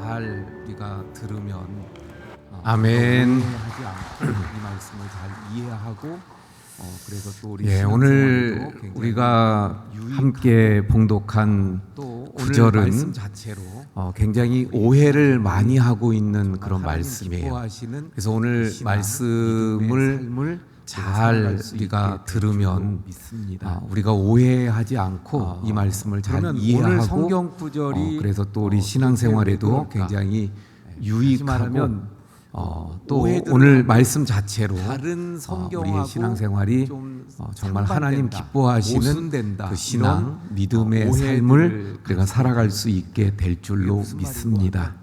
잘 우리가 들으면 아멘. 하지 않고 이 말씀을 잘 이해하고 그래서 또 우리 오늘 신앙생활에도 굉장히 우리가 유익하고 함께 봉독한 또 구절은 오늘 말씀 자체로 굉장히 오해를 많이 하고 있는 그런 하나님 말씀이에요. 기뻐하시는 그래서 오늘 신앙, 말씀을 삶을 잘 우리가 들으면 믿습니다. 우리가 오해하지 않고 이 말씀을 잘 그러면 이해하고 오늘 성경 구절이 그래서 또 우리 신앙생활에도 굉장히 유익하고 또 오해들을 오늘 하고 말씀 자체로 다른 성경하고 우리의 신앙생활이 좀 정말 상반된다, 하나님 기뻐하시는 모순된다, 그 신앙, 이런 믿음의 오해들을 삶을 우리가 살아갈 수 있게 될 줄로 무슨 믿습니다.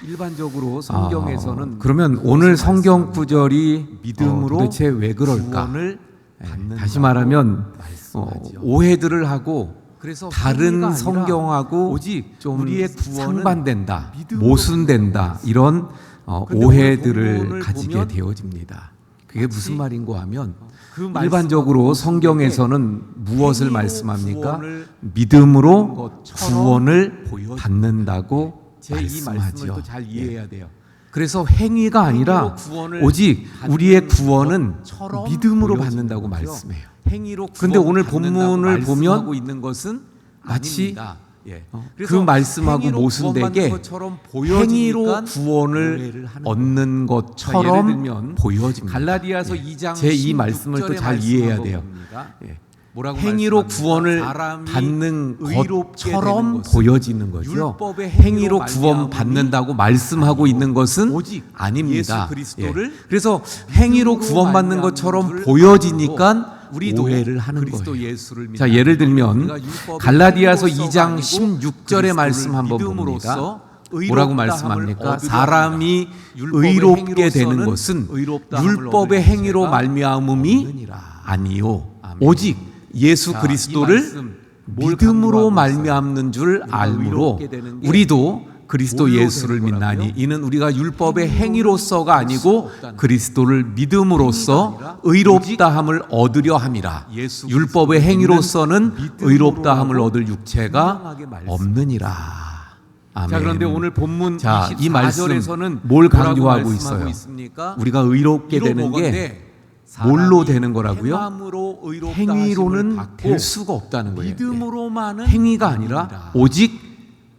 일반적으로 성경에서는 그러면 오늘 성경 구절이 믿음으로 도대체 왜 그럴까? 구원을 받는다고 다시 말하면 말씀하죠. 오해들을 하고 그래서 다른 행위가 아니라 성경하고 오직 좀 우리의 구원은 상반된다, 믿음으로 모순된다 이런 근데 오해들을 오늘 가지게 보면 되어집니다. 그게 무슨 말인고 하면 그 말씀 일반적으로 성경에서는 무엇을 행위로 말씀합니까? 구원을 믿음으로 것처럼 구원을 보여준다. 받는다고 제 이 말씀을 말씀하죠. 또 잘 이해해야 돼요. 그래서 행위가 아니라 행위로 구원을 오직 받는 우리의 구원은 것처럼 믿음으로 보여지는 받는다고 거죠. 말씀해요. 행위로 근데 오늘 구원받는다고 본문을 보면 말씀하고 있는 것은 마치 아닙니다. 예. 그 말씀하고 행위로 모순되게 구원받는 것처럼 행위로 보여지니까 구원을 오해를 하는 얻는 자, 것처럼 예를 들면 보여집니다. 갈라디아서 2장 제 이 말씀을 또 잘 이해해야 돼요. 뭐라고 행위로 말씀합니까? 구원을 사람이 받는 의롭게 되는 것처럼 것은 보여지는 거죠. 율법의 행위로 행위로 구원 받는다고 말씀하고 있는 것은 오직 아닙니다. 예수 그리스도를 예. 그래서 행위로 믿음으로 구원받는 말미암는 것처럼 줄 보여지니까 우리도 오해를 하는 그리스도 거예요. 예수를 믿는 자, 예를 들면 우리가 율법의 갈라디아서 행위로서가 2장 아니고 16절의 그리스도를 말씀 한번 믿음으로써 봅니다. 의롭다함을 뭐라고 말씀합니까? 얻으려 사람이 율법의 의롭게 되는 행위로서는 것은 의롭다함을 율법의 얻을 행위로 죄가 말미암음이 없느니라. 아니요 아멘. 오직 예수 자, 이 그리스도를 말씀 뭘 믿음으로 강조하고 말미암는 줄 우리가 알므로 의롭게 되는 게 우리도 그리스도 뭘로 예수를 되는 믿나니 거라고요? 이는 우리가 율법의 행위로서가 할 수가 아니고 없다는 그리스도를 행위가 믿음으로써 아니라 의롭다함을 얻으려 함이라. 예수 율법의 그리스도를 행위로서는 믿음으로 의롭다함을 하고 얻을 육체가 분명하게 말씀하셨습니다. 없느니라. 아멘. 자, 그런데 오늘 본문 자, 이 말씀 24절에서는 뭘 강조하고 있어요? 있습니까? 우리가 의롭게 되는 게 뭘로 되는 거라고요? 행함으로 행위로는 받고 될 수가 없다는 거예요. 믿음으로만은 행위가 아니라 오직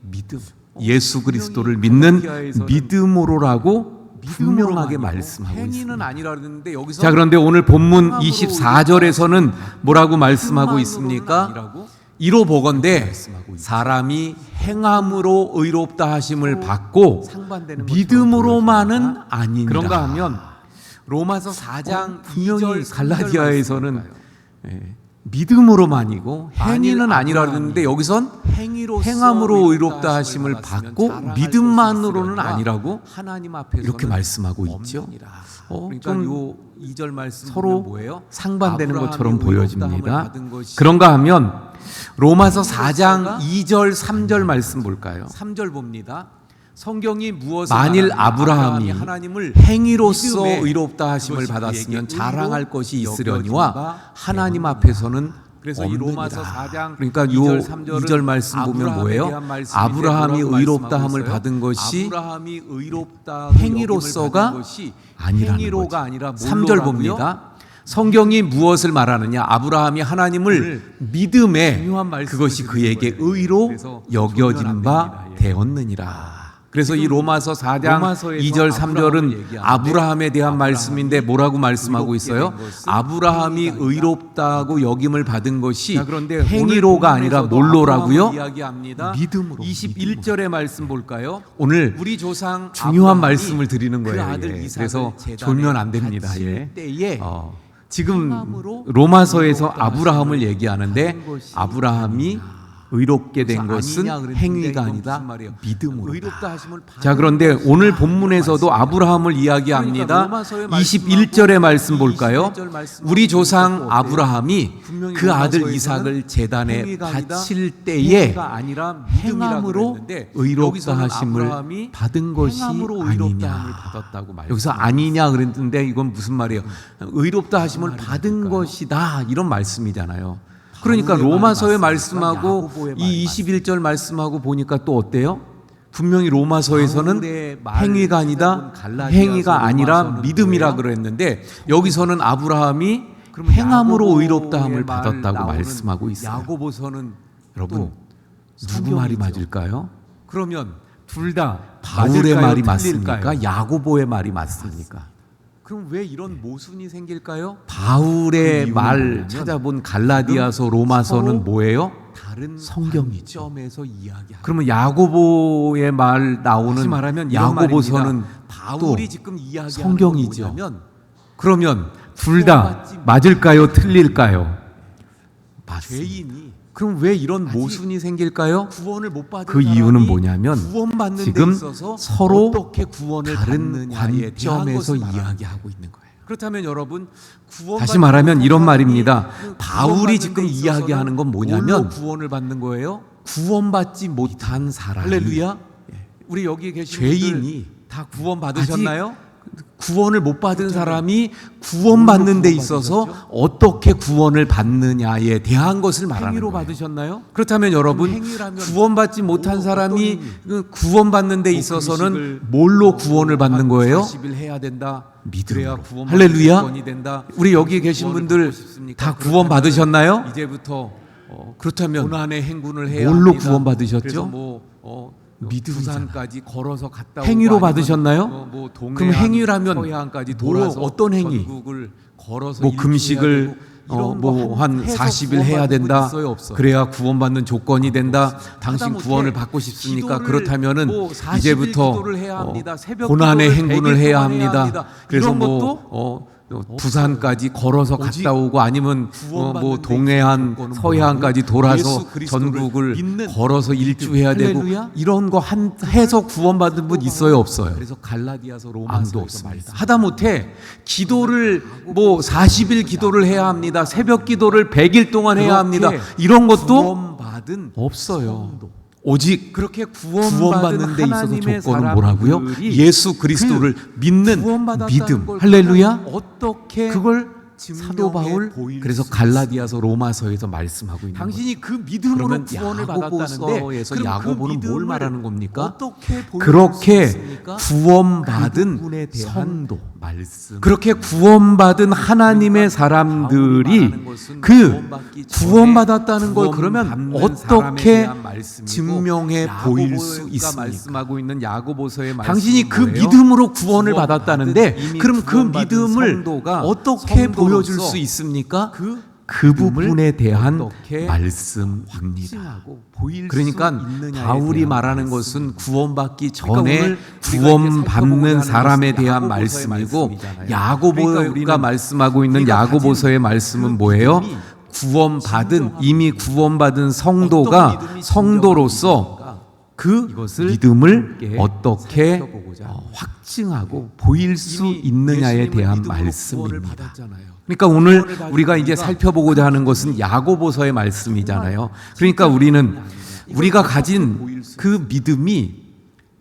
믿음. 예수 그리스도를 믿는 믿음으로라고 분명하게 말씀하고 행위는 있습니다. 아니라 그랬는데 여기서 자, 그런데 오늘 본문 행함으로 24절에서는 뭐라고 말씀하고 행함으로는 있습니까? 아니라고? 이로 보건대 말씀하고 있죠. 사람이 행함으로 의롭다 하심을 받고 상반되는 믿음으로만은 것처럼 아니니라. 그런가 하면 로마서 4장 분명히 2절 갈라디아에서는 믿음으로만이고 행위는 아니라 그러는데 여기선 행함으로 의롭다 하심을 받고 믿음만으로는 아니라고 하나님 앞에서 이렇게 말씀하고 있죠. 그러니까 좀 요 2절 말씀 서로 보면 뭐예요? 상반되는 아브라함이 것처럼 의롭다함을 보여집니다. 받은 것이 그런가 하면 로마서 4장 2절 3절 말씀 볼까요? 3절 봅니다. 성경이 무엇을 만일 말하느냐? 아브라함이 하나님을 행위로서 믿음에 의롭다 하심을 그것이 받았으면 그에게 자랑할 것이 의로 있으려니와 여겨진바 하나님 앞에서는 그래서 이 로마서 없느니라. 4장 그러니까 요 2절 3절은 2절 말씀 보면 뭐예요? 아브라함이 의롭다함을 받은 것이 아브라함이 의롭다 행위로서가 아니라는 행위로가 거죠. 아니라 3절 봅니다. 성경이 무엇을 말하느냐? 아브라함이 하나님을 믿음에 중요한 말씀을 그것이 드리는 그에게 거예요. 의로 그래서 여겨진 졸면 바 안 됩니다. 예. 되었느니라. 그래서 이 로마서 4장 로마서에서 2절 아브라함을 3절은 얘기하는데 아브라함에 대한 아브라함이 말씀인데 뭐라고 말씀하고 의롭게 있어요? 된 것은 아브라함이 행위가 아니라 의롭다고 여김을 받은 것이 자, 그런데 행위로가 아니라 뭘로라고요? 이야기합니다. 믿음으로. 21절의 말씀 볼까요? 오늘 우리 조상 중요한 아브라함이 말씀을 드리는 그 거예요. 아들 예. 이삭을 그래서 제단에 졸면 안 됩니다. 바칠 예. 때에 지금 행함으로 로마서에서 의롭다 아브라함을 하심을 얘기하는데 받은 것이 아브라함이 의롭게 된 그래서 것은 아니냐 그랬는데 행위가 이건 아니라 무슨 말이에요? 믿음으로. 의롭다 하심을 받은 자, 그런데 것이다. 오늘 이런 본문에서도 말씀이에요. 아브라함을 그러니까 이야기합니다. 로마서의 21절의 말씀 볼까요? 21절 말씀하고 우리 조상 어때요? 아브라함이 분명히 그 아들 로마서에서는 이삭을 제단에 행위가 아니다, 바칠 때에 행위가 아니라 믿음이라고 행함으로 그랬는데 의롭다 여기서는 하심을 아브라함이 받은 것이 행함으로 아니냐. 의롭다함을 받았다고 말씀. 여기서 아니냐 그랬는데 이건 무슨 말이에요? 의롭다 하심을 받은 것이다 이런 말씀이잖아요. 그러니까 바울의 로마서의 말이 맞습니까? 말씀하고 야고보의 이 말이 21절 말씀하고 보니까 또 어때요? 분명히 로마서에서는 행위가 아니다, 행위가 아니라 믿음이라 그랬는데 여기서는 아브라함이 행함으로 의롭다함을 받았다고 말씀하고 있어요. 야고보서는 여러분 누구 말이 맞을까요? 그러면 둘 다 바울의 말이 맞습니까? 야고보의 말이 맞습니까? 그럼 왜 이런 모순이 생길까요? 바울의 그 말 이유는 찾아본 갈라디아서 로마서는 서로 뭐예요? 다른 성경이죠. 관점에서 이야기하는. 그러면 야고보의 말 다시 나오는 말하면 이런 야고보서는 말입니다. 바울이 또 지금 이야기하는 성경이죠. 건 뭐냐면 그러면 둘 다 맞을까요? 틀릴까요? 죄인이 그럼 왜 이런 모순이 생길까요? 구원을 못 받은 그 이유는 뭐냐면 구원받는 지금 데 있어서 서로 어떻게 구원을 다른 받느냐에 대한 관점에서 것을 말하는 이야기하고 있는 거예요. 그렇다면 여러분 다시 말하면 이런 말입니다. 그 바울이 지금 이야기하는 건 뭐냐면 구원을 받는 거예요? 구원받지 못한 사람이 할렐루야. 우리 여기 계신 죄인이 분들 다 구원 받으셨나요? 구원을 못 받은 사람이 구원받는 데 있어서 어떻게 구원을 받느냐에 대한 것을 말하는 행위로 거예요. 받으셨나요? 그렇다면 여러분 행위라면 구원받지 못한 사람이 그 구원받는 데 있어서는 금식을 뭘로 구원을 받는 거예요? 40일 해야 된다. 믿음으로. 그래야 구원 할렐루야. 구원이 된다. 우리 여기 계신 분들 다 구원 받으셨나요? 이제부터 그렇다면 고난의 행군을 해야 뭘로 합니다. 구원 받으셨죠? 그래서 믿음이잖아요. 부산까지 걸어서 갔다 행위로 오고 아니면 받으셨나요? 동해안, 그럼 행위라면 서해안까지 뭐 돌아서 어떤 행위? 전국을 걸어서 뭐 일주해야 금식을 되고 이런 거 뭐 한 해서 40일 구원 해야 받는 된다. 분 있어요, 없어요? 그래야 구원받는 조건이 된다. 당신 하다못해 구원을 받고 싶습니까? 기도를 그렇다면은 뭐 40일 이제부터 기도를 해야 합니다. 새벽 고난의 기도를 행군을 100일 해야 동안 해야 합니다. 합니다. 그래서 이런 뭐 부산까지 걸어서 오직 갔다 오고 아니면 구원받는 뭐 데 동해안, 조건은 서해안까지 뭐라고요? 돌아서 예수 그리스도를 전국을 믿는 걸어서 일주해야 되고 할렐루야? 이런 거 해서 구원받은 분 있어요, 없어요? 그래서 갈라디아서 아무도 로마서에서 없습니다. 하다못해 기도를 뭐 40일 기도를 해야 합니다. 새벽 기도를 100일 동안 해야 합니다. 이런 것도 구원받은 없어요. 성도. 오직 그렇게 구원받는 데 있어서 하나님의 조건은 뭐라고요? 사람들이 예수 그리스도를 믿는 구원받았다는 믿음. 걸 할렐루야. 어떻게 그걸 증명해 사도 바울 보일 그래서 수 갈라디아서 로마서에서 말씀하고 있는 거예요. 당신이 그 믿음으로 그러면 구원을 받았다는데 야고보서에서 그럼 야고보는 그 뭘 믿음을 말하는 겁니까? 어떻게 보여줄 수 그렇게 있습니까? 그 구원받은 부분에 대한 성도, 말씀. 그렇게 구원받은 하나님의 사람들이 그 구원받았다는 걸 그러면 어떻게 증명해 보일 수 있습니까? 말씀하고 있는 야고보서의 당신이 그 뭐예요? 믿음으로 구원을 받았다는데 이미 그럼 그 구원받은 믿음을 성도가 어떻게 성도로서 보여줄 수 있습니까? 그 믿음을 부분에 대한 어떻게 말씀입니다. 확증하고 보일 그러니까 수 있느냐에 바울이 대한 말하는 말씀. 것은 구원받기 그러니까 전에 오늘 구원받는 사람에 대한 야고보서의 말씀이고 말씀이잖아요. 야고보가 그러니까 우리는 말씀하고 있는 우리가 야고보서의 가진 말씀은 그 뭐예요? 믿음이 구원받은 이미 구원받은 성도가 어떤 믿음이 성도로서 그 이것을 믿음을 함께 어떻게 살펴보고자 확증하고 보일 수 이미 있느냐에 예수님을 대한 믿음으로 구원을 말씀입니다. 받았잖아요. 그러니까 오늘 구원을 받은 우리가 이제 우리가 살펴보고자 하는 것은 야고보서의 말씀이잖아요. 그러니까 우리는 우리가 가진 그 믿음이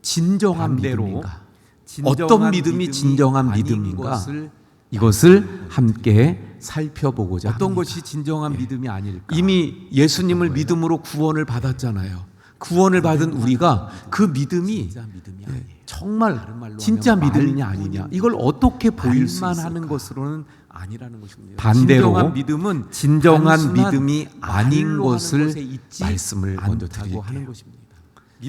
진정한 반대로 믿음인가? 진정한 어떤 믿음이 진정한 아닌 믿음인가? 것을 이것을 함께 살펴보고자 어떤 합니다. 것이 진정한 믿음이 아닐까? 이미 예수님을 믿음으로 구원을 받았잖아요. 구원을 받은 우리가 그 믿음이 진짜 믿음이 아니에요. 정말 다른 말로 진짜 하면 믿음이냐 말뿐인 아니냐 이걸 어떻게 보일 수 말만 하는 있을까? 것으로는 아니라는 것입니다. 반대로 진정한 믿음은 진정한 단순한 믿음이 아닌 말로 것을 하는 것에 있지 말씀을 먼저 않다고 드릴게요. 하는 것입니다.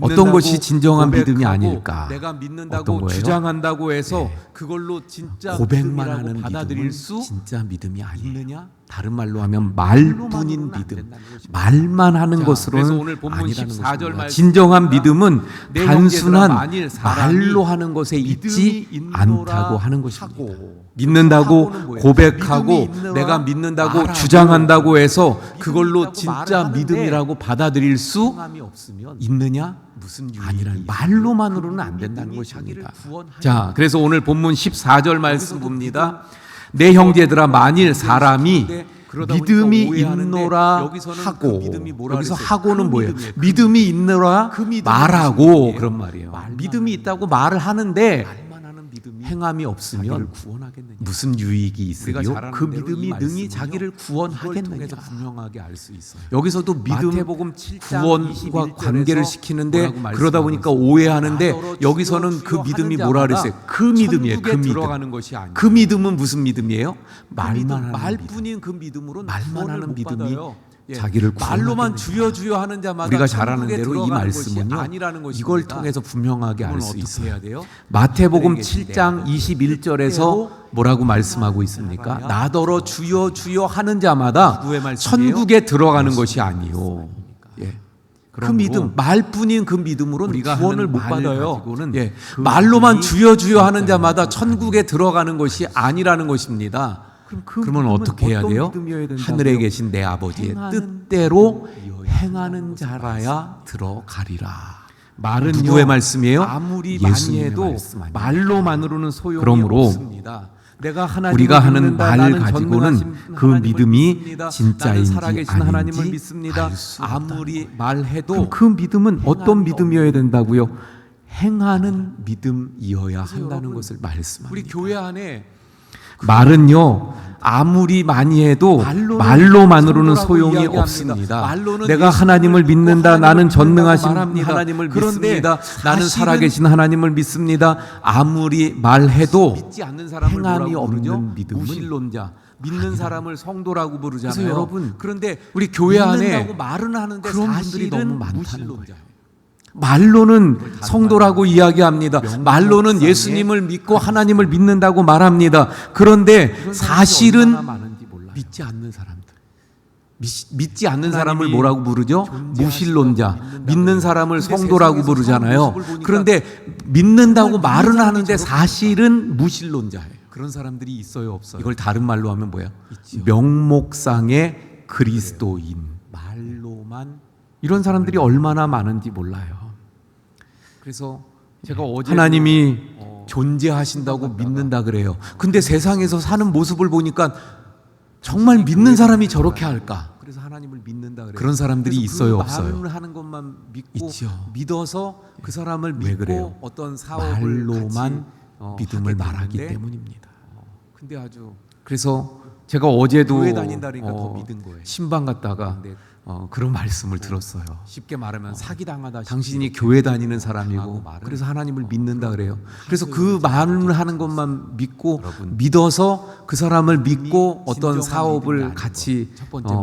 어떤 믿는다고 것이 진정한 믿음이 고백하고 아닐까? 내가 어떤 믿는다고 거예요? 주장한다고 해서 그걸로 진짜 고백만 믿음이라고 하는 받아들일 믿음은 수 진짜 믿음이 아니에요. 있느냐? 다른 말로 하면 말뿐인 말로만으로는 안 믿음, 된다는 것입니다. 말만 하는 자, 것으로는 그래서 오늘 본문 아니라는 14절 것입니다. 말씀입니다. 진정한 믿음은 내 단순한 형제들아, 만일 사람이 말로 하는 것에 있지 믿음이 있노라 않다고 하는 것입니다. 하고. 믿는다고 하고는 뭐예요? 고백하고 믿음이 있노라 내가 믿는다고 말하고 주장한다고 해서 그걸로 있다고 진짜 말을 하는데 믿음이라고 받아들일 수 성함이 없으면 있느냐? 무슨 아니라는 말로만으로는 안 된다는 믿음이 것입니다. 자기를 구원하냐? 자, 그래서 오늘 본문 14절 말씀 봅니다. 내 형제들아 만일 사람이 그러다 믿음이 보니까 오해하는데 있노라 여기서는 하고 그 믿음이 뭐라 여기서 그랬어요? 하고는 그 뭐예요? 믿음이에요. 그 믿음이 있노라 그 믿음이 무슨 말하고 믿음이에요? 그런 말이에요. 말만 믿음이 있다고 말을 하는데 말만 하는 행함이 없으면 무슨 유익이 있으리요? 그 믿음이 능히 자기를 구원하겠느냐? 분명하게 알 수 있어요. 여기서도 믿음 마태복음 7장 구원과 21절에서 관계를 시키는데 뭐라고 그러다 보니까 말씀하고 오해하는데 있습니다. 여기서는 그 믿음이 뭐라 그랬어요? 그 믿음이에요. 그 천국에 믿음. 들어가는 것이 아니에요. 그 믿음은 무슨 믿음이에요? 말만 하는 믿음. 말뿐인 그 믿음으로 말만 하는 믿음이 예. 자기를 말로만 구원하겠느냐. 주여 주여 하는 자마다 우리가 잘 아는 천국에 대로 이 들어가는 말씀은요. 것이 아니라는 것입니다. 이걸 통해서 분명하게 알 그건 수 어떻게 있어요. 해야 돼요? 마태복음 그들에게 7장 21절에서 뭐라고 말씀하고 있습니까? 나더러 주여 주여 하는 자마다 누구의 말씀이에요? 천국에 들어가는 것이 아니요. 예. 그 그러므로 믿음, 말뿐인 그 믿음으로는 우리가 구원을 하는 못 말을 받아요. 가지고는 예. 그 말로만 믿음이 주여 주여 하는 진짜 자마다 아니에요. 천국에 들어가는 것이 아니라는 것입니다. 그러면 어떻게 해야 돼요? 하늘에 계신 내 아버지의 뜻대로 행하는 자라야 들어가리라. 말은요, 누구의 말씀이에요? 아무리 많이 예수님의 해도 말씀 아니에요. 말로만으로는 소용이 그러므로 없습니다. 내가 하나님을 우리가 하는 믿는다, 말을 나는 가지고는 전능하신 그 하나님을 믿음이 믿습니다. 진짜인지 나는 살아계신 하나님을 아닌지 믿습니다. 알 수 없다는 아무리 말해도 그럼 그 믿음은 어떤 믿음이어야 된다고요? 행하는 믿음이어야 한다는 여러분, 것을 말씀합니다. 우리 교회 안에 말은요 아무리 많이 해도 말로만으로는 소용이 이야기합니다. 없습니다. 말로는 내가 하나님을 믿는다, 나는 전능하신 하나님을 그런데 믿습니다, 나는 사실은 살아계신 하나님을 믿습니다. 아무리 말해도 믿지 않는 사람을 행함이 뭐라고 부르죠? 없는 믿음은 무신론자. 믿는 사람을 성도라고 부르잖아요. 그래서 여러분, 그런데 우리 교회 안에 믿는다고 말은 하는데 그런 분들이 사실은 너무 많다는 무신론자예요. 말로는 성도라고 이야기합니다. 말로는 예수님을 믿고 하나님을 믿는다고 말합니다. 그런데 사실은 믿지 않는 사람들, 믿지 않는 사람을 뭐라고 부르죠? 무신론자. 믿는 사람을 성도라고 부르잖아요. 그런데 믿는다고 말은 하는데 사실은 무신론자예요. 그런 사람들이 있어요, 없어요? 이걸 다른 말로 하면 뭐야? 있죠. 명목상의 그리스도인. 말로만. 이런 사람들이 얼마나 많은지 몰라요. 그래서 제가 어제 하나님이 존재하신다고 믿는다 그래요. 근데 세상에서 사는 모습을 보니까 정말 믿는 사람이 저렇게 할까? 그래서 하나님을 믿는다 그래요. 그런 사람들이 그래서 있어요, 그 없어요? 말을 하는 것만 믿고 있죠. 믿어서 그 사람을 왜 믿고 그래요? 어떤 사업을 말로만 같이, 믿음을 하게 말하기 되는데 때문입니다. 근데 아주 그래서 제가 어제도 교회 다닌다니까 더 믿은 거예요. 신방 갔다가 근데 그런 말씀을 들었어요. 쉽게 말하면 사기 당하다. 당신이 교회 다니는 사람이고 그래서 하나님을 믿는다 그래요. 그래서 그 말을 하는 것만 믿고 믿어서 그 사람을 믿고 어떤 사업을 같이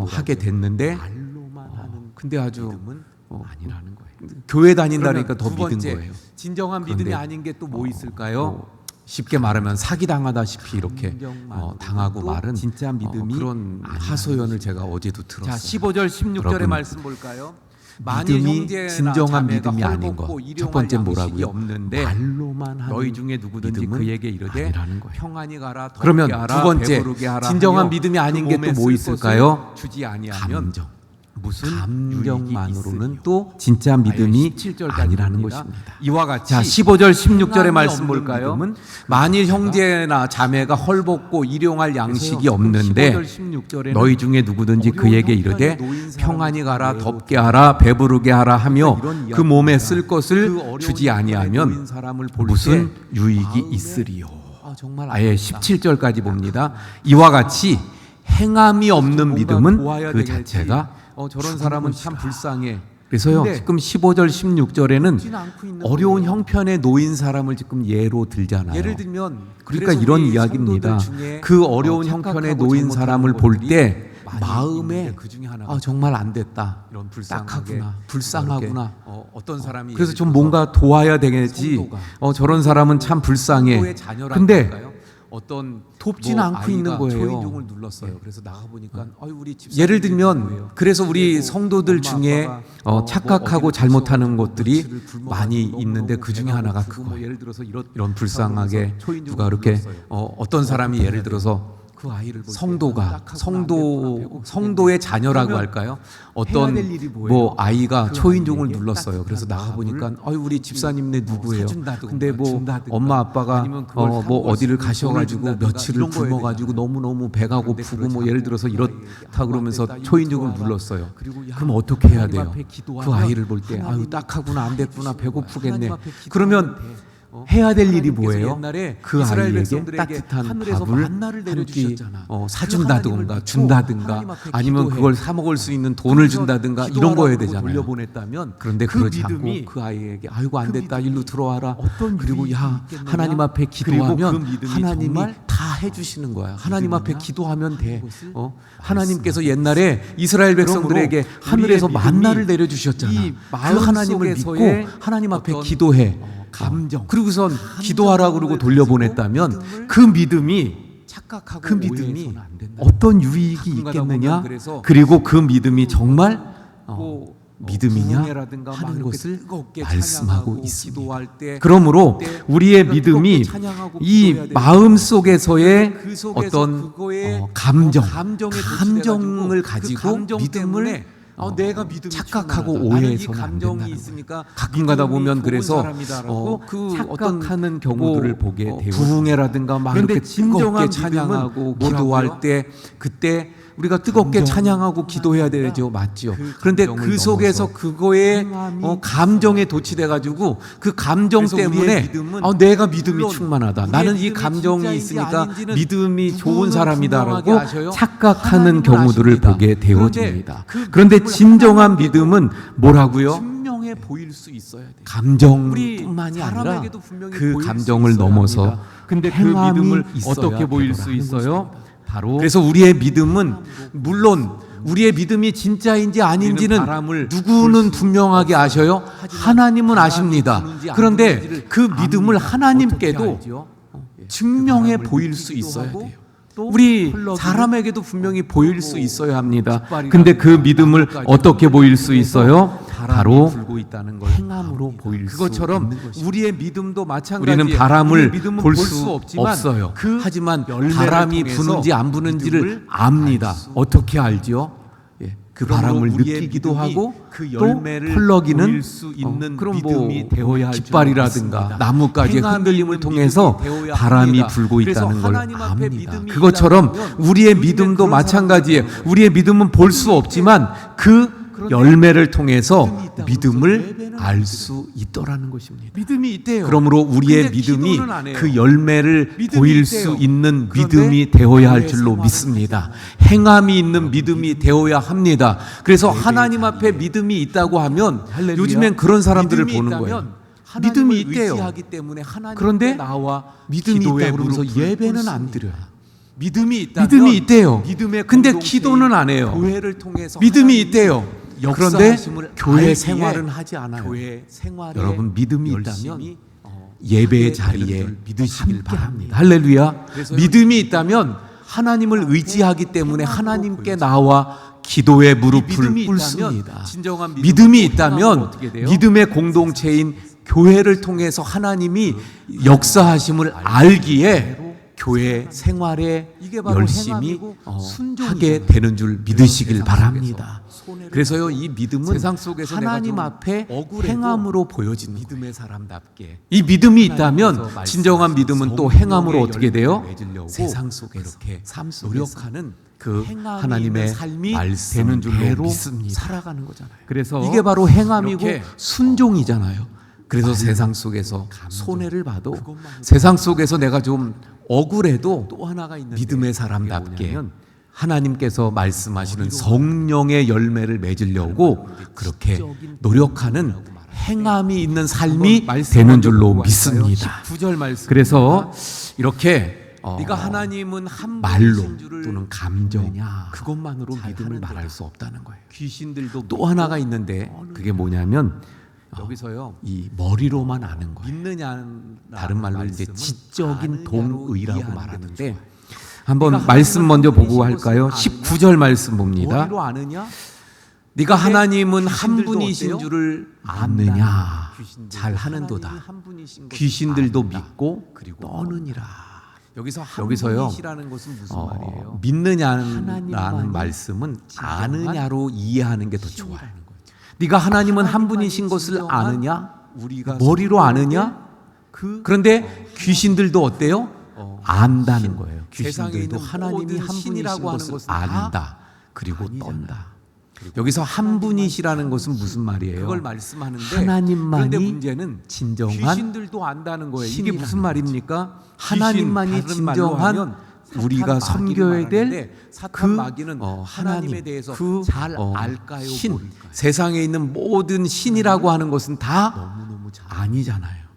하게 됐는데 말로만 하는 근데 아주 믿음은 아니라는 거예요. 교회 다닌다니까 더 두 믿은 번째, 거예요. 진정한 믿음이 그런데, 아닌 게 또 뭐 있을까요? 쉽게 말하면 사기 당하다시피 이렇게 감정만으로도 당하고 말은 진짜 믿음이 그런 아니라는 하소연을 제가 어제도 들었어요. 자, 15절 16절의 여러분, 말씀 볼까요? 만일 믿음이 형제나 진정한 자매가 믿음이 아닌 헐벗고 것. 일용할 첫 번째 양식이 뭐라고요? 없는데 말로만 하는 너희 중에 누구든지 믿음은 그에게 이르되 아니라는 거예요. 평안히 가라 덥게 그러면 하라 두 번째, 배부르게 하라 진정한 하며 믿음이 아닌 그 게 또 몸에 뭐 쓸 있을까요? 것을 주지 아니하면 감정. 무슨 감정만으로는 또 진짜 믿음이 17절까지 아니라는 봅니다. 것입니다. 이와 같이 자, 15절 16절의 행함이 말씀 없는 볼까요? 믿음은 만일 형제나 자매가 헐벗고 일용할 양식이 없는데 15절 16절에는 너희 중에 누구든지 어려운 그에게 형편에 이르되 놓인 사람을 평안히 가라 외롭게 덥게 하라 배부르게 하라 하며 이런 그 몸에 이야기입니다. 쓸 그 것을 어려운 주지 형편에 놓인 아니하면 사람을 볼 무슨 때 유익이 마음에 있으리요. 정말 아예 아깝다. 17절까지 봅니다. 이와 같이 행함이 없는 뭔가 믿음은 보아야 그 되겠지. 자체가 저런 사람은 참 불쌍해. 그래서요 근데 지금 15절 16절에는 그렇지는 않고 있는 어려운 거예요. 형편에 놓인 사람을 지금 예로 들잖아요. 예를 들면 그러니까 그래서 이런 우리 이야기입니다. 성도들 중에 그 어려운 착각하고 형편에 놓인 잘못하는 사람을 볼 것들이 때 많이 마음에 있는데 그 중에 하나가 정말 안 됐다. 이런 불쌍하게 딱하구나. 불쌍하구나. 이렇게, 어떤 사람이 그래서 예를 좀 들어서 뭔가 도와야 되겠지. 성도가 저런 사람은 참 불쌍해. 성도의 자녀라고 근데 할까요? 어떤 돕지는 않고 아이가 있는 거예요. 초인종을 눌렀어요. 그래서 나가 보니까 우리 집사님이 예를 들면 누구예요? 그래서 우리 그리고 성도들 엄마, 중에 아빠가 착각하고 어디를 잘못하는 가서 것들이 며칠을 굶어가지고 많이 너무너무 있는데 그 중에 배가 하나가 고프고 그거예요. 예를 들어서 이런 불쌍하게 초인종을 누가 이렇게 눌렀어요. 어떤 사람이 예를 들어서 그 아이를 볼 때 성도가 딱하구나, 안 됐구나, 배고프겠네. 성도의 자녀라고 그러면 할까요? 해야 어떤 될 일이 뭐예요? 뭐 아이가 그 초인종을 아이에게 눌렀어요. 그래서 나가 보니까 우리 집사님네 누구예요? 사준다든가 근데 뭐 준다든가 엄마 아빠가 아니면 그걸 뭐 사먹을 수 어디를 있는 가셔가지고 돈을 준다든가 며칠을 이런 거에 굶어가지고 너무 너무 배가 그런데 고프고 그러지 뭐 예를 않고 들어서 그 이렇다 아이에게 그러면서 안 됐다, 초인종을 이거 눌렀어요. 그리고 야, 그럼 어떻게 해야 하나님 돼요? 앞에 그 기도하면 아이를 볼 때 하나님 딱하구나 안 됐구나 해주시는 거야. 배고프겠네. 하나님 앞에 기도하면 그러면 돼. 해야 될 일이 하나님께서 뭐예요? 옛날에 그 이스라엘 아이에게 백성들에게 따뜻한 하늘에서 밥을 만나를 한 끼 내려주셨잖아. 사준다든가 하나님 준다든가 앞에 아니면 기도해. 그걸 사 먹을 수 있는 돈을 준다든가 이런 거 해야 되잖아요. 돌려보냈다면 그런데 그 그러지 않고 믿음이 그 아이에게 아이고 안 그 됐다 믿음이 일로 들어와라. 어떤 그리고 유익이 야 있겠느냐? 하나님 앞에 그리고 기도하면 그 믿음이 하나님이 정말 다 해주시는 거야. 하나님 앞에 믿음이냐? 기도하면 돼. 것을 하나님께서 옛날에 이스라엘 백성들에게 그러므로 하늘에서 우리의 믿음이 만나를 내려주셨잖아. 이 그 마음 하나님을 믿고 속에서의 하나님 앞에 어떤 기도해. 감정, 그리고선 기도하라 그러고 돌려보냈다면 믿음을 그 믿음이 착각하고 그 믿음이 오해해서는 안 된다. 어떤 유익이 가끔 가다 있겠느냐? 보면 그래서 그리고 그 믿음이 정말 뭐 믿음이냐 부흥회라든가 막 하는 이렇게 것을 뜨겁게 말씀하고 찬양하고 있습니다. 기도할 때 그러므로 그때 우리의 우리가 믿음이 뜨겁게 찬양하고 이 기도해야 되는데 마음 속에서의 그 속에서 어떤 그거에 감정, 감정에 감정을 도취돼가지고 가지고 그 감정 믿음을 때문에 내가 믿음이 착각하고 충만하다. 나는 이 오해해서는 안 감정이 된다는 있으니까 가끔 가다 믿음이 보면 좋은 그래서 사람이다라고 그 착각하는 어떤 경우들을 뭐, 보게 되고 부흥회라든가 막 그런데 이렇게 진정한 뜨겁게 찬양하고 믿음은 기도할 뭐라고요? 때 그때 우리가 뜨겁게 찬양하고 기도해야 되죠, 맞죠? 그런데 그 속에서 그거에 감정에 도취돼 가지고 그 감정 그래서 우리의 때문에 믿음은 내가 믿음이 물론 충만하다. 우리의 나는 이 믿음이 감정이 진짜인지 있으니까 아닌지는 믿음이 좋은 누구는 사람이다라고 분명하게 아셔요? 착각하는 하나님은 경우들을 아십니다. 보게 그런데 되어집니다. 그 그런데 믿음을 진정한 하나님께도 믿음은 뭐라고요? 분명해 보일 수 있어야 돼. 감정뿐만이 아니라 사람에게도 분명히 그 보일 수 감정을 있어야 넘어서 합니다. 근데 그 행함이 믿음을 있어야 어떻게 보일 수 되더라는 있어요? 바로 그래서 우리의 믿음은 물론 우리의 믿음이 진짜인지 아닌지는 바람을 누구는 분명하게 아셔요? 하나님은 아십니다. 그런데 그 믿음을 하나님께도 증명해 보일 수 있어야 돼요. 우리 사람에게도 분명히 보일 수 있어야 합니다. 근데 그 믿음을 어떻게 보일 수 있어요? 바로 불고 있다는 걸 행함으로 보일 수 그것처럼 있는 것입니다. 우리의 믿음도 마찬가지예요. 우리는 바람을 믿음은 볼 수 없지만 없어요. 그 하지만 열매를 바람이 통해서 부는지 안 부는지를 믿음을 압니다. 알 수 어떻게 알죠? 그 그러므로 바람을 우리의 느끼기도 믿음이 하고 그 또 열매를 펄럭이는 보일 수 있는 그럼 믿음이 되어야 할 줄 깃발이라든가 믿습니다. 나뭇가지의 행함이 흔들림을 있는 통해서 믿음이 되어야 바람이 합니다. 불고 그래서 있다는 걸 하나님 앞에 압니다. 믿음이 그것처럼 있다면 우리의 요즘엔 믿음도 그런 마찬가지예요. 사람들이 우리의 믿음은 볼 수 없지만 그 열매를 통해서 믿음을 알 수 있더라는 것입니다. 믿음이 있대요. 그러므로 우리의 근데 믿음이 기도는 안 해요. 그 열매를 믿음이 보일 있대요. 수 있는 그런데 믿음이 되어야 할 교회 줄로 생활을 믿습니다. 행함이 있는 믿음이 되어야 합니다. 그래서 하나님 앞에 믿음이 있다고 하면 할렐루야. 요즘엔 그런 사람들을 믿음이 보는 있다면 거예요. 하나님을 믿음이 있대요. 의지하기 때문에 하나님께 그런데 나와 믿음이 기도에 있다고 그러면서 무릎을 예배는 안 꿇습니다. 드려요. 믿음이 있다면 믿음이 있대요. 믿음의 근데 공동체인 기도는 안 해요. 교회를 통해서 믿음이 하나님이 있대요. 그런데 역사하심을 교회 알기에 생활은 하지 않아요. 교회 생활에 여러분 믿음이 열심히, 있다면 예배의 하게 자리에 되는 줄 믿으시길 함께 바랍니다. 할렐루야. 그래서요, 믿음이 있다면 하나님을 의지하기 때문에 하나님께 나와 기도의 무릎을 믿음이 꿇습니다. 있다면 진정한 믿음이 행함은 있다면 어떻게 돼요? 믿음의 공동체인 교회를 통해서 하나님이 역사하심을 알기에 교회 생활에 이게 바로 열심히 행함이고 순종이잖아요. 하게 되는 줄 믿으시길 세상 바랍니다. 속에서 손해를 그래서 이 믿음은 세상 속에서 하나님 내가 좀 앞에 억울해도 행함으로 보여지는 거예요. 믿음의 사람답게 이 믿음이 하나님께서 있다면 진정한 믿음은 또 성령의 행함으로 어떻게 돼요? 열매를 맺으려고 세상 속에서 그렇게 삶 속에서 노력하는 그 행함이 하나님의 있는 삶이 말씀 되는 줄로 대로 믿습니다. 살아가는 거잖아요. 그래서 이게 바로 행함이고 이렇게 순종이잖아요. 그래서 세상 속에서 손해를 봐도 그것만 세상 속에서 내가 좀 억울해도 또 하나가 있는데 믿음의 그게 사람답게 뭐냐면 하나님께서 말씀하시는 성령의 열매를 맺으려고 그렇게 노력하는 행함이 있는 삶이 되는 줄로 믿습니다. 19절 말씀. 그래서 이렇게 네가 하나님은 한 말로 분이신 줄을 또는 감정 그것만으로 잘 믿음을 하는 말할 데다. 수 없다는 거예요. 귀신들도 또 하나가 있는데 그게 뭐냐면 여기서요. 이 머리로만 아는 거예요. 믿느냐 다른 말로 이제 지적인 동의라고 말하는데 한번 한번 말씀 먼저 보고 할까요? 19절 말씀 봅니다. 머리로 아느냐? 네가 하나님은 한 귀신들도 분이신 어때요? 줄을 아느냐? 귀신들도 잘 하는도다. 하나님이 한 분이신 것을 귀신들도 안다. 믿고 그리고 떠느니라. 여기서요. 여기서요. 분이시라는 것은 무슨 말이에요? 믿느냐라는 하나님만이 말씀은 진정한 아느냐로 이해하는 게 더 좋아요. 신이라는 거죠. 네가 하나님은 한 분이신 하나님만이 것을 진정한 아느냐? 우리가 머리로 아느냐? 그런데 귀신들도 어때요? 안다는 거예요. 세상에 귀신들도 있는 하나님이 모든 한 분이신 신이라고 하는 것을 것은 다 안다. 그리고 아니잖아요. 떤다. 여기서 한 분이시라는 것은 무슨 말이에요? 그걸 말씀하는데 하나님만이 그런데 문제는 진정한 귀신들도 안다는 거예요. 이게 무슨 말입니까? 하나님만이 진정한 우리가 섬겨야 될 사탄 마귀는 하나님에 대해서 잘 알까요? 신, 모를까요? 세상에 있는 모든 신이라고 하는 것은 다 너무너무 잘 아니잖아요.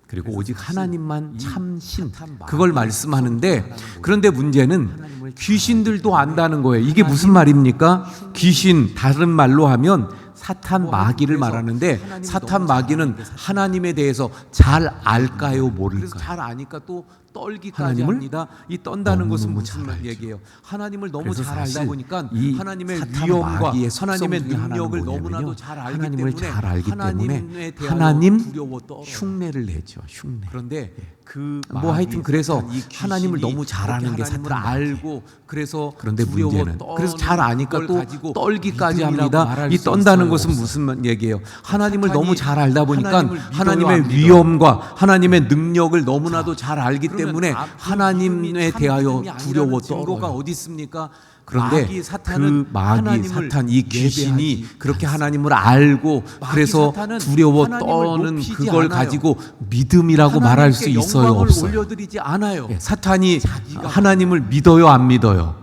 그리고 오직 하나님만 참신, 사탄 그걸 말씀하는데, 그런데 문제는 귀신들도 안다는 거예요. 이게 무슨 말입니까? 귀신, 다른 말로 하면 사탄 마귀를 말하는데, 사탄 마귀는 하나님에 대해서 잘 알까요, 모를까요? 그래서 잘 아니까 또 떨기까지 하나님을 합니다. 이 떤다는 것은 너무너무 무슨 잘 알죠. 얘기예요? 하나님을 너무 그래서 잘 알다 사실 보니까 이 하나님의 사탄 위엄과 마귀의 속성 하나님의 중에 하나는 능력을 뭐냐면요. 너무나도 잘 알기 하나님을 때문에 잘 알기 때문에 하나님에 대하여 하나님 두려워 떨어요. 흉내를 내죠. 흉내. 그런데 그 뭐 하여튼 그래서 사탄, 이 하나님을 귀신이 너무 잘 아는 게 하나님을 사탄 알고 그래서 그런데 두려워 문제는 떠는 그래서 잘 아니까 걸 또 가지고 떨기까지 믿음이라고 합니다. 말할 이 수 떤다는 있어요, 것은 없어요? 무슨 얘기예요? 하나님을 사탄이 너무 잘 알다 보니까 하나님을 믿어요, 하나님의 안 믿어요? 위엄과 하나님의 능력을 너무나도 잘 알기 그러면 때문에 하나님에 대하여 두려워 증거가 떨어요. 어디 있습니까? 그런데 마귀 사탄은 그 마귀 하나님을 사탄 이 귀신이 예배하지 그렇게 하나님을 알고 마귀 그래서 사탄은 두려워 하나님을 떠는 높이지 그걸 않아요. 가지고 믿음이라고 말할 수 하나님께 있어요, 영광을 없어요? 올려드리지 않아요. 예, 사탄이 자기가 하나님을 믿어요, 안 믿어요?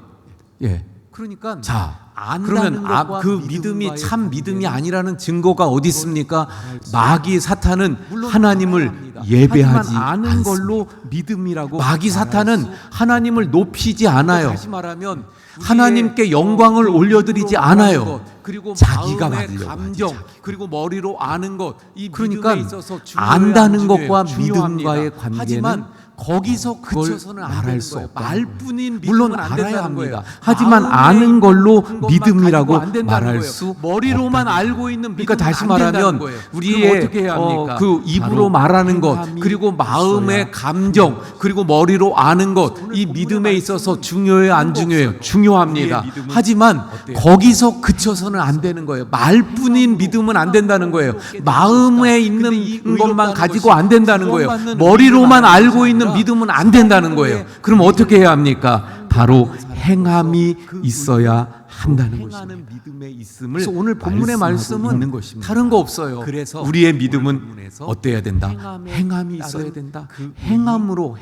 예. 그러니까 자, 안다는 그러면 것과 그 믿음이 믿음과의 참 믿음이 관계는 아니라는 증거가 어디 있습니까? 수 마귀 사탄은 물론 하나님을 알아야 합니다. 예배하지 하지만 아는 않습니다. 걸로 믿음이라고 마귀 말할 사탄은 수 하나님을 높이지 않아요. 다시 말하면 하나님께 영광을 올려드리지 않아요. 그리고 자기가 마음의 받으려고 감정 하죠, 그리고 머리로 아는 것, 이 그러니까 믿음에 있어서 중요해요, 안다는 안 것과 중요해요? 중요합니다. 믿음과의 관계는 하지만 거기서 그걸 그쳐서는 안 말할 되는 수 거예요. 없다는 말뿐인 물론 믿음은 안 알아야 된다는 합니다. 거예요. 하지만 마음에 아는 있는 걸로 것만 믿음이라고 가지고 안 된다는 말할 거예요. 수 머리로만 알고 있는 믿음은 그러니까 다시 안 된다는 말하면 거예요. 그럼 우리의 어떻게 해야 합니까? 그 입으로 바로 말하는 것 행함이 그리고 마음의 있어야 감정 그리고 머리로 아는 것 이 믿음에 있어서 중요해요, 안 중요해요? 중요합니다. 우리의 믿음은 하지만 어때요? 거기서 그쳐서는 안 되는 거예요. 말뿐인 믿음은 안 된다는 거예요. 마음에 있는 것만 가지고 안 된다는 거예요. 머리로만 알고 있는 믿음은 안 된다는 거예요. 그럼 어떻게 해야 합니까? 바로 행함이 있어야 한다는 것입니다. 행하는 믿음에 있음을 그래서 오늘 본문의 말씀은 있는 것입니다. 다른 거 없어요. 그래서 우리의 오늘 믿음은 본문에서 어때야 된다? 행함에 행함이 따른 있어야 된다. 그 행함으로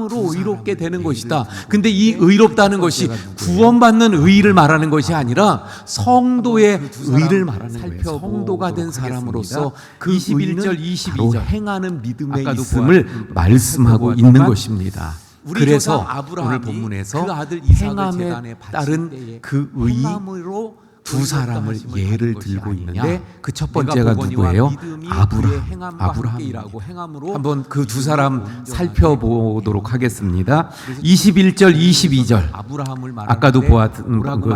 두 의롭게 사람을 되는 예를 것이다. 들고 근데 이 의롭다는 것이 제가 누구예요? 구원받는 의의를 말하는 것이 아니라 성도의 그두 사람 의를 말하는 거예요. 살펴보도록 성도가 된 사람으로서 그 21절, 22절 22절 행하는 믿음의 아까도 있음을 말씀하고 살펴보았지만 있는 것입니다. 우리 그래서 조상 아브라함이 오늘 본문에서 그 아들 이삭을 행함에 제단에 바칠 따른 때에 그 의의 행함으로 두 사람을 하심을 예를 받은 것이 들고 아니냐. 있는데 그 첫 내가 번째가 보거니와 누구예요? 믿음이 그의 행함과 함께 아브라함. 일하고 행함으로 한번 그 두 사람 온전하게 살펴보도록 하겠습니다. 21절, 22절. 아브라함을 아까도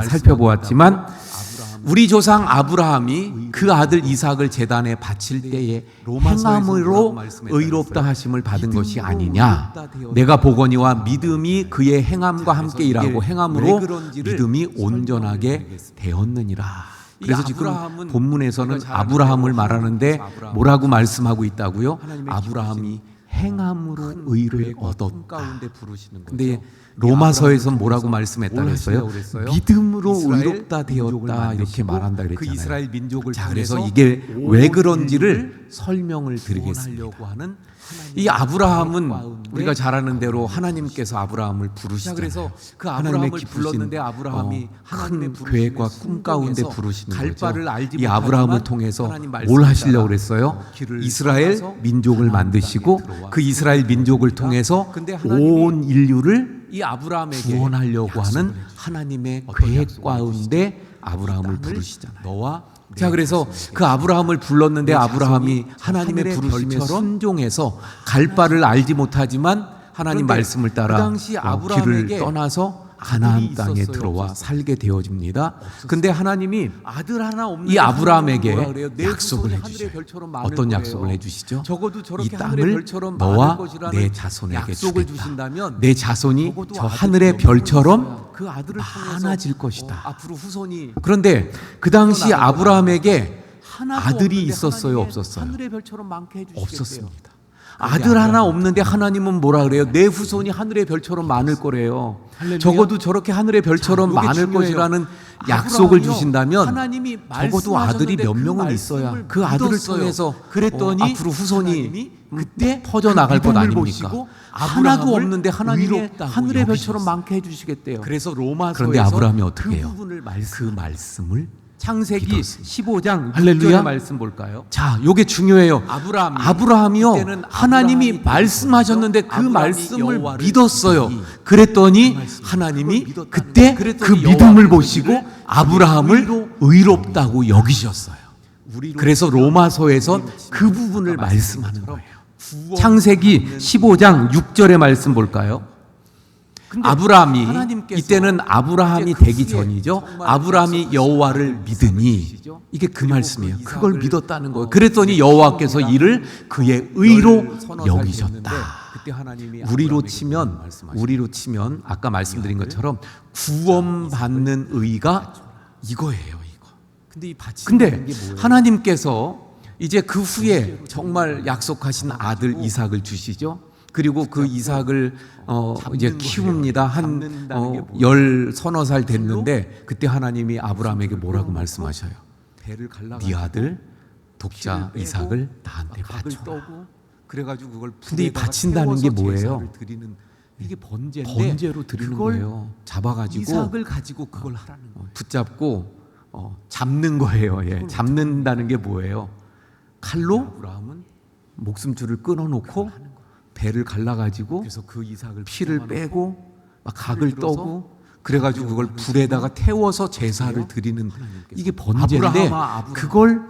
살펴보았지만 우리 조상 아브라함이 그 아들 이삭을 제단에 바칠 때에 행함으로 의롭다 하심을 받은 것이 아니냐. 내가 보거니와 믿음이 그의 행함과 함께 일하고 행함으로 믿음이 온전하게 되었느니라. 그래서 지금 본문에서는 아브라함을 말하는데 뭐라고 말씀하고 있다고요? 아브라함이 행함으로 의를 얻었다. 근데 로마서에서 뭐라고 말씀했다 그랬어요? 믿음으로 의롭다 되었다 이렇게 말한다 그 그랬잖아요. 이스라엘 민족을 자, 그래서 통해서 이게 왜 온 그런지를 설명을 드리겠습니다. 구원하려고 하는 이 아브라함은 가운데 우리가 잘 아는 대로 하나님께서 아브라함을 자, 부르시잖아요. 그래서 그 하나님의 아브라함을 기쁘신, 불렀는데 아브라함이 하나님의 큰 계획과 꿈 가운데 순종해서 부르시는 갈 거죠. 바를 알지 이 아브라함을 못하지만 통해서 하나님 뭘 말씀을 하시려고 따라 그랬어요? 길을 이스라엘 떠나서 민족을 가나안 만드시고 땅에 들어와 그 이스라엘 민족을 통해서 근데 하나님이 온 인류를 이 아브라함에게 구원하려고 하는 약속을 하나님의 어떤 계획 약속을 가운데 아브라함을 땅을 부르시잖아요. 너와 자, 그래서 그 아브라함을 불렀는데 내 아브라함이 자손이 하나님의 하늘의 부르심에 별처럼 순종해서 갈 바를 알지 못하지만 하나님 그런데 말씀을 따라 그 당시 길을 아브라함에게 떠나서 가나안 아들이 땅에 있었어요, 들어와 없었어요? 살게 되어집니다. 근데 하나님이 아들 하나 없는 이 아브라함에게 뭐라 그래요? 내 약속을 후손이 해주셔요. 하늘의 별처럼 많을 어떤 거래요. 약속을 해주시죠? 적어도 이 저렇게 하늘의 땅을 별처럼 많을 너와 것이라는 내 자손에게 약속을 주겠다. 주신다면 내 자손이 적어도 저 아들이 하늘의 너무 별처럼 많았어요. 그 아들을 많아질 통해서 것이다. 앞으로 후손이 그런데 그 당시 아브라함에게 하나도 아들이 없는데 있었어요, 하나님의 없었어요? 하늘의 별처럼 많게 해주시겠대요. 없었습니다. 아들 하나 없는데 하나님은 뭐라 그래요? 내 후손이 하늘의 별처럼 많을 거래요. 할렐루야. 적어도 저렇게 하늘의 별처럼 자, 요게 많을 중요해요. 것이라는 약속을 아브라함이요, 주신다면 하나님이 적어도 아들이 몇 말씀하셨는데 명은 그 있어야 말씀을 그 아들을 믿었어요. 통해서 그랬더니 앞으로 후손이 하나님이 그때 퍼져 나갈 것 믿음을 아닙니까? 보시고 하나도 아브라함을 없는데 하나님이 의롭다고 하늘의 별처럼 여기셨어요. 많게 해주시겠대요. 그래서 로마서에서 그런데 아브라함이 어떻게 그 해요? 부분을 그 말씀을 창세기 믿었습니다. 15장 할렐루야. 6절의 말씀 볼까요? 자, 요게 중요해요. 아브라함이요, 아브라함이요, 하나님이 말씀하셨는데 그 말씀을 믿었어요. 그랬더니 하나님이 그때 그 믿음을 보시고 아브라함을 의롭다고 여기셨어요. 그래서 로마서에서 그 부분을 말씀하는 거예요. 창세기 15장 6절의 말씀 볼까요? 아브라함이 이때는 아브라함이 되기 전이죠. 아브라함이 여호와를 믿으니 이게 그 말씀이에요. 그걸 믿었다는 거예요. 그랬더니 여호와께서 이를 그의 의로 여기셨다. 우리로 치면 아까 말씀드린 것처럼 구원받는 의가 이거예요. 근데 하나님께서 이제 그 후에 정말 약속하신 아들 이삭을 주시죠. 그리고 그 이삭을 이제 키웁니다. 한 서너 살 됐는데 그때 하나님이 아브라함에게 뭐라고 말씀하셔요? 네 아들 독자 이삭을 나한테 바쳐. 그래가지고 그걸 근데 이 바친다는 게 뭐예요? 이게 번제인데 번제로 드리는 거예요. 잡아가지고 이삭을 가지고 그걸 하라는 거예요. 붙잡고 잡는 거예요. 예. 잡는다는 게 뭐예요? 칼로 목숨줄을 끊어놓고 배를 갈라가지고 그래서 그 이삭을 피를 빼고 막 각을 떠고 그래가지고 그걸 불에다가 태워서 제사를 드리는 이게 번제인데 그걸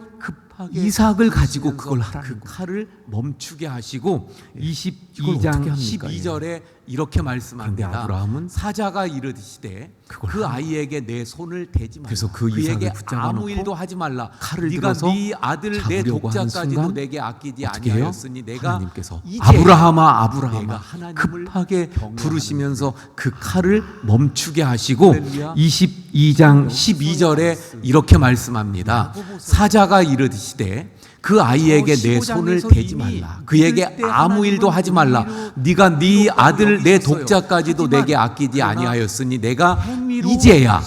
이삭을 가지고 그걸 하라는 그 칼을 멈추게 하시고 이걸 22장 어떻게 합니까? 12절에 이렇게 말씀합니다. 그런데 아브라함은 사자가 이르시되 그걸 그 아이에게 내 손을 대지 말라. 그래서 그 이삭을 그에게 붙잡아 아무 놓고 일도 하지 말라. 칼을 네가 들어서 네 아들 내 잡으려고 하는 독자까지도 순간 내게 아끼지 어떻게 해요? 아니하였으니 내가 하나님께서 이제 아브라함아 내가 하나님을 급하게 경외하는 부르시면서 그 칼을 멈추게 하시고 할렐루야. 22장 12절에 이렇게 말씀합니다. 사자가 이르시되 그 아이에게 내 손을 대지 말라. 그에게 아무 일도 하지 말라. 네가 네 아들 내 독자까지도 내게 아끼지 아니하였으니 내가 이제야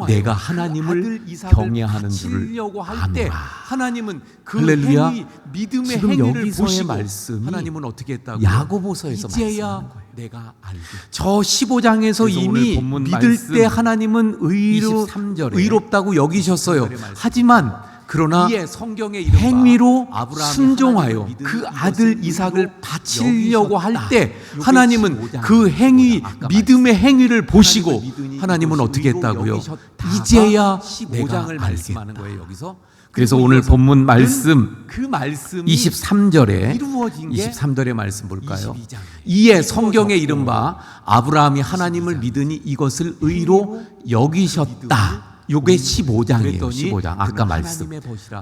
내가 하나님을 경외하는 줄을 할때 아노라. 하나님은 그 할렐루야. 행위, 믿음의 지금 행위를 여기서의 보시고 말씀이 하나님은 어떻게 했다고? 야고보서에서 이제야 말씀하는 거예요. 내가 알게. 저 15장에서 그래서 이미 오늘 본문 믿을 말씀 때 하나님은 23절에 의롭다고 여기셨어요. 하지만 그러나 이에 성경에 이른바 행위로 아브라함이 순종하여 하나님을 그 믿은 아들 이것을 이삭을 바치려고 여기셨다. 할 때 요게 하나님은 15장 그 행위 아까 믿음의 행위를 보시고 믿으니 하나님은 이것을 어떻게 의로 했다고요? 여기셨다가 이제야 15장을 내가 말씀하는 알겠다. 거예요. 여기서 그래서 그리고 오늘 이어서 본문 말씀 그 말씀이 23절에 이루어진 게 23절의 말씀 볼까요? 22장이에요. 이에 성경에 이른바 아브라함이 하나님을 믿으니 이것을 의로 여기셨다. 요게 15장이에요. 15장. 아까 말씀.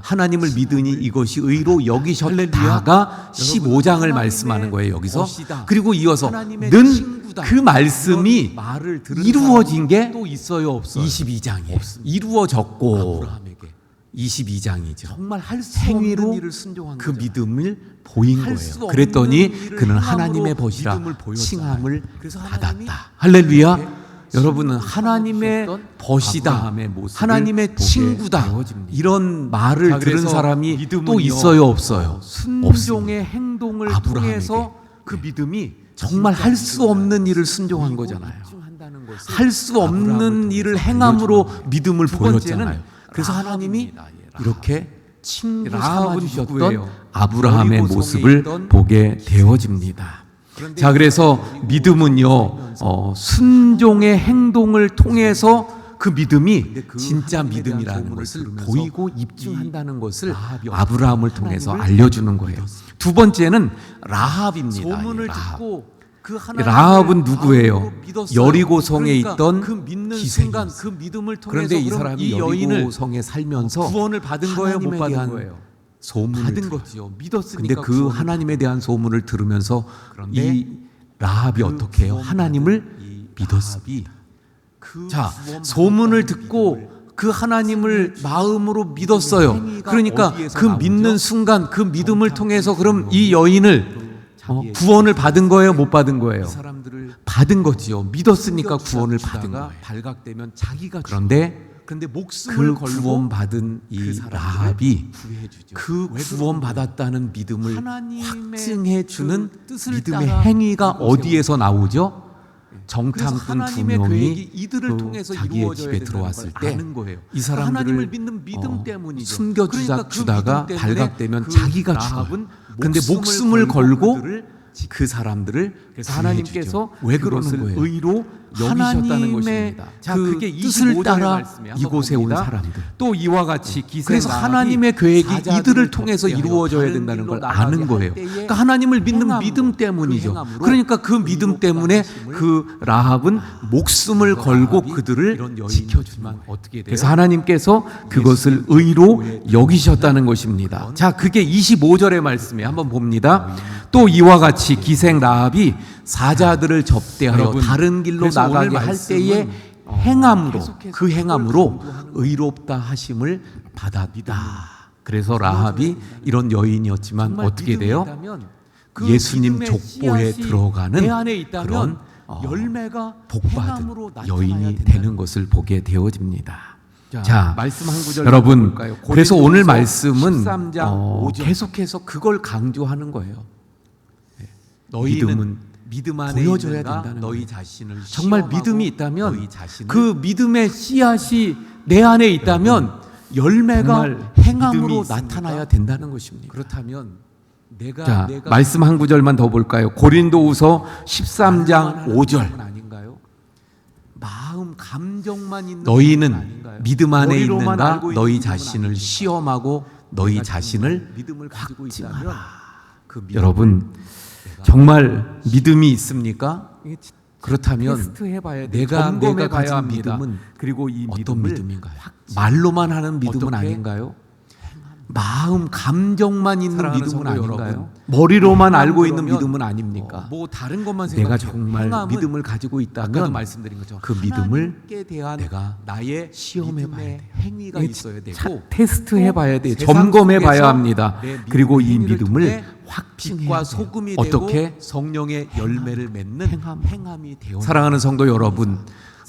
하나님을 믿으니 이것이 의로 여기셨다가 15장을 말씀하는 거예요. 여기서. 그리고 이어서 는 그 말씀이 말을 들은 이루어진 게 또 있어요, 없어요? 22장이에요. 이루어졌고 아브라함에게 22장이죠. 정말 할 수 행위로 없는 일을 순종한 그 거죠. 믿음을 보인 할 수 거예요. 없는 그랬더니 일을 그는 행함으로 하나님의 벗이라 믿음을 보였잖아요. 칭함을 그래서 하나님이 받았다. 할렐루야. 이렇게 여러분은 하나님의 벗이다, 아브라함의 모습을 하나님의 보게 친구다, 되어집니다. 이런 말을 자, 들은 그래서 사람이 믿음은요, 또 있어요, 없어요? 순종의 없습니다. 행동을 아브라함에게. 통해서 그 믿음이 정말 할 수 없는 일을 순종한 거잖아요. 할 수 없는 일을 행함으로 믿음을 두 번째는 보였잖아요. 그래서 하나님이 라합입니다. 예, 라합. 이렇게 친구 라합은 삼아주셨던 누구예요? 아브라함의 여리고 성에 모습을 있던 보게 되어집니다. 자, 그래서 믿음은요, 순종의 행동을 통해서 그 믿음이 그 진짜 하나님에 대한 믿음이라는 소문을 것을 들으면서 보이고 입증한다는 것을 라합이 아브라함을 통해서 하나님을 알려주는 거예요. 두 번째는 라합입니다. 소문을 라합. 듣고 그 하나님을 라합은 누구예요? 마음으로 믿었어요. 여리고성에 그러니까 있던 그 믿는 기생이었어요. 순간 그 믿음을 통해서 그런데 이 그럼 사람이 이 여인을 여리고성에 살면서 구원을 받은 거예요, 못 하나님에 받은 대한 거예요? 소문을 받은 들어요. 거지요. 믿었으니까. 근데 그 구원을 하나님에 대한 소문을 들으면서 그런데 이 라합이 그 어떻게 해요? 구원 하나님을 받은 이 믿었습니다. 그 자, 구원 소문을 받았다는 듣고 믿음을 그 하나님을 마음으로 믿었어요. 행위가 그러니까 어디에서 그 나오죠? 믿는 순간 그 믿음을 정탐꾼 통해서 그럼 사람이 이 여인을 자기의 구원을 받은 거예요? 못 받은 거예요? 이 사람들을 받은 거지요. 믿었으니까 구원을 받은 거예요. 발각되면 자기가 그런데 그런데 목숨을 그 걸고 구원받은 이 그 사람들을 라합이 구해 주죠. 그 왜 구원받았다는 믿음을 하나님의 확증해 주는 그 뜻을 믿음의 따라 행위가 이루어져 어디에서 나오죠? 그래서 정탐꾼 두 하나님의 명이 계획이 이들을 그 통해서 자기의 이루어져야 집에 된다는 들어왔을 걸 때 아는 거예요. 이 사람들을 하나님을 믿는 믿음 때문이죠. 숨겨주다가 그러니까 그 믿음 때문에 발각되면 그 자기가 라합은 죽어요. 그런데 목숨을 걸고 그들을 그 사람들을 그래서 하나님께서 왜 그러는 그것을 거예요? 의로 여기셨다는 하나님의 것입니다. 자, 그 그게 뜻을 25절의 따라 말씀에 한번 이곳에 온 봅니다. 사람들. 또 이와 같이 기생 그래서 라합이 하나님의 계획이 사자들을 이들을 통해서 접대하여 이루어져야 다른 된다는 길로 걸 나가게 아는 할 거예요. 때에 그러니까 하나님을 믿는 행함으로, 믿음 때문이죠. 그 행함으로 그러니까 그 믿음 때문에 그 라합은 목숨을 걸고 라합이 그들을 이런 지켜주만 여인이지만 어떻게 돼요? 그래서 하나님께서 그것을 의로 여기셨다는 것입니다. 자, 그게 25절의 말씀에 한번 봅니다. 또 이와 같이 기생 라합이 사자들을 접대하여 여러분, 다른 길로 그래서 나가게 오늘 할 말씀은 때에 행함으로 계속해서 그 행함으로 그걸 강조하는 의롭다 하심을 받았다. 그래서 라합이 이런 여인이었지만 정말 어떻게 믿음이 돼요? 있다면 그 예수님 믿음의 족보에 씨앗이 들어가는 내 안에 있다면 그런 열매가 복받은 행함으로 나타나야 여인이 된다는 되는 것을 보게 되어집니다. 자, 자, 말씀 한 구절 여러분, 볼까요? 그래서 오늘 고린도후서 말씀은 13장 5절. 계속해서 그걸 강조하는 거예요. 너희는 믿음 안에 보여줘야 있는가? 된다는 너희 거예요. 자신을 정말 시험하고 믿음이 있다면 너희 자신을 그 믿음의 씨앗이 내 안에 있다면 열매가 정말 행함으로 믿음이 있습니까? 나타나야 된다는 것입니다. 그렇다면 자, 내가 말씀 한 구절만 더 볼까요? 고린도후서 13장 5절. 아닌가요? 마음 감정만 있는 너희는 믿음은 아닌가요? 믿음 안에 머리로만 있는가? 알고 있는 너희 믿음은 자신을 아닙니까? 시험하고 너희 내가 자신을 정말 믿음을 가지고 있다면 확증하라. 그 믿음을 여러분, 내가 정말 믿음이 있습니까? 이게 그렇다면 테스트해봐야 돼요. 내가 점검해봐야 가진 합니다. 믿음은 그리고 이 어떤 믿음을 믿음인가요? 말로만 하는 믿음은 어떻게? 아닌가요? 마음 감정만 있는 사랑하는 믿음은 성도 아닌가요? 여러분, 머리로만 알고 있는 그러면 믿음은 아닙니까? 뭐 다른 것만 내가 생각해요. 정말 행함은 믿음을 가지고 아까도 있다면 말씀드린 것처럼 그 믿음을 하나님께 대한 내가 나의 시험해 봐야 믿음의 돼요. 행위가 있어야 되고 테스트해 봐야 돼요. 세상 점검해 봐야 속에서 합니다. 내 믿음의 그리고 이 행위를 믿음을 통해 확증해야 빛과 돼요. 소금이 어떻게? 되고 성령의 열매를 맺는 행함이 되어 사랑하는 성도 여러분,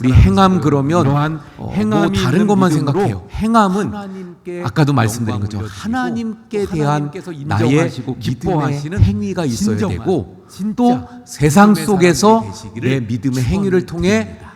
우리 사랑하는 행함 성도 그러면 이러한 뭐 다른 것만 생각해요. 행함은 하나님께 아까도 말씀드린 영광을 거죠. 올려드리고 하나님께 대한 하나님께서 나의 인정하시고 믿음의 기뻐하시는 행위가 있어야 진정한, 되고 진짜 또 세상 믿음의 속에서 사람이 되시기를 내 믿음의 행위를 통해 축원드립니다.